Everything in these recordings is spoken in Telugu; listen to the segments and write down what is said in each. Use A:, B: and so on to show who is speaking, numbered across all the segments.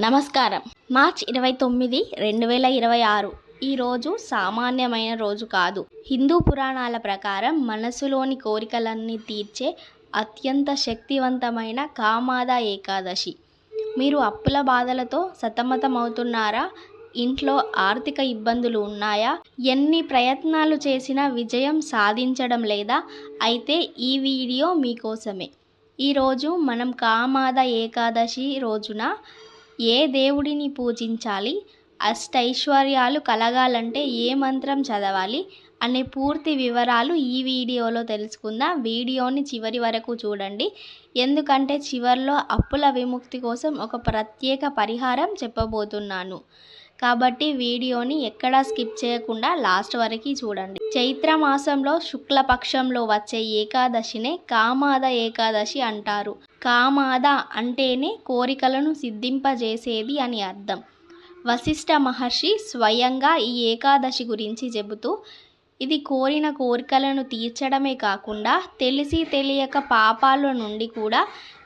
A: నమస్కారం. మార్చ్ 29, 2026 ఈరోజు సామాన్యమైన రోజు కాదు. హిందూ పురాణాల ప్రకారం మనసులోని కోరికలన్నీ తీర్చే అత్యంత శక్తివంతమైన కామాద ఏకాదశి. మీరు అప్పుల బాధలతో సతమతమవుతున్నారా? ఇంట్లో ఆర్థిక ఇబ్బందులు ఉన్నాయా? ఎన్ని ప్రయత్నాలు చేసినా విజయం సాధించడం లేదా? అయితే ఈ వీడియో మీకోసమే. ఈరోజు మనం కామాద ఏకాదశి రోజున ఏ దేవుడిని పూజించాలి, అష్టైశ్వర్యాలు కలగాలంటే ఏ మంత్రం చదవాలి అనే పూర్తి వివరాలు ఈ వీడియోలో తెలుసుకుందాం. వీడియోని చివరి వరకు చూడండి, ఎందుకంటే చివర్లో అప్పుల విముక్తి కోసం ఒక ప్రత్యేక పరిహారం చెప్పబోతున్నాను. కాబట్టి వీడియోని ఎక్కడా స్కిప్ చేయకుండా లాస్ట్ వరకు చూడండి. చైత్ర మాసంలో శుక్లపక్షంలో వచ్చే ఏకాదశినే కామాద ఏకాదశి అంటారు. కామాద అంటేనే కోరికలను సిద్ధింపజేసేది అని అర్థం. వశిష్ఠ మహర్షి స్వయంగా ఈ ఏకాదశి గురించి చెబుతూ, ఇది కోరిన కోరికలను తీర్చడమే కాకుండా తెలిసి తెలియక పాపాల నుండి కూడా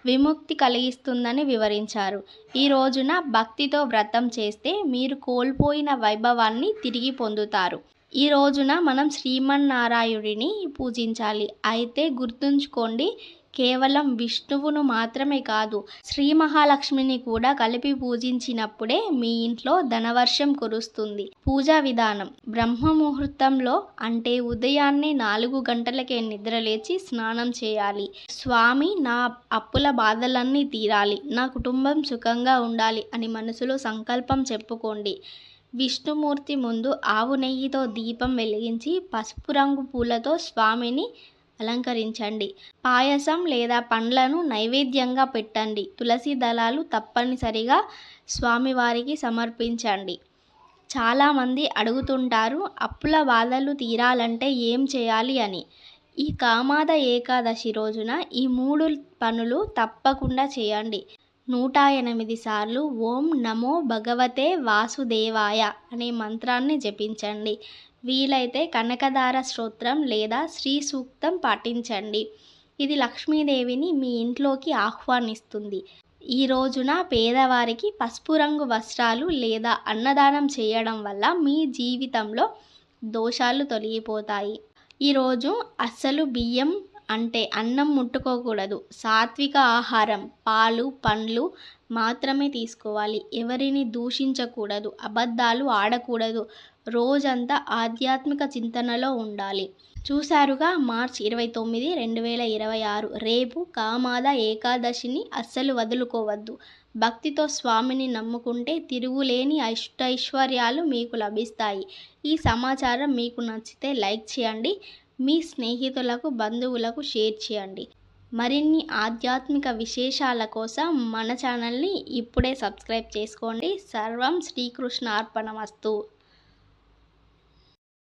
A: విముక్తి కలిగిస్తుందని వివరించారు. ఈ రోజున భక్తితో వ్రతం చేస్తే మీరు కోల్పోయిన వైభవాన్ని తిరిగి పొందుతారు. ఈ రోజున మనం శ్రీమన్నారాయణుడిని పూజించాలి. అయితే గుర్తుంచుకోండి, కేవలం విష్ణువును మాత్రమే కాదు, శ్రీ మహాలక్ష్మిని కూడా కలిపి పూజించినప్పుడే మీ ఇంట్లో ధనవర్షం కురుస్తుంది. పూజా విధానం: బ్రహ్మ ముహూర్తంలో అంటే ఉదయాన్నే 4 గంటలకే నిద్రలేచి స్నానం చేయాలి. స్వామి, నా అప్పుల బాధలన్నీ తీరాలి, నా కుటుంబం సుఖంగా ఉండాలి అని మనసులో సంకల్పం చెప్పుకోండి. విష్ణుమూర్తి ముందు ఆవు నెయ్యితో దీపం వెలిగించి పసుపు రంగు పూలతో స్వామిని అలంకరించండి. పాయసం లేదా పండ్లను నైవేద్యంగా పెట్టండి. తులసి దళాలు తప్పనిసరిగా స్వామివారికి సమర్పించండి. చాలామంది అడుగుతుంటారు, అప్పుల బాధలు తీరాలంటే ఏం చేయాలి అని. ఈ కామాద ఏకాదశి రోజున ఈ 3 పనులు తప్పకుండా చేయండి. 108 సార్లు ఓం నమో భగవతే వాసుదేవాయ అనే మంత్రాన్ని జపించండి. వీలైతే కనకదార స్తోత్రం లేదా శ్రీ సూక్తం పాటించండి. ఇది లక్ష్మీదేవిని మీ ఇంట్లోకి ఆహ్వానిస్తుంది. ఈ రోజున పేదవారికి పసుపు రంగు వస్త్రాలు లేదా అన్నదానం చేయడం వల్ల మీ జీవితంలో దోషాలు తొలగిపోతాయి. ఈరోజు అస్సలు బియ్యం అంటే అన్నం ముట్టుకోకూడదు. సాత్విక ఆహారం, పాలు, పండ్లు మాత్రమే తీసుకోవాలి. ఎవరిని దూషించకూడదు, అబద్ధాలు ఆడకూడదు. రోజంతా ఆధ్యాత్మిక చింతనలో ఉండాలి. చూశారుగా, మార్చ్ 29, 2026 రేపు కామాద ఏకాదశిని అస్సలు వదులుకోవద్దు. భక్తితో స్వామిని నమ్ముకుంటే తిరుగులేని అష్టైశ్వర్యాలు మీకు లభిస్తాయి. ఈ సమాచారం మీకు నచ్చితే లైక్ చేయండి. మీ స్నేహితులకు, బంధువులకు షేర్ చేయండి. మరిన్ని ఆధ్యాత్మిక విశేషాల కోసం మన ఛానల్ని ఇప్పుడే సబ్స్క్రైబ్ చేసుకోండి. సర్వం శ్రీకృష్ణార్పణమస్తు.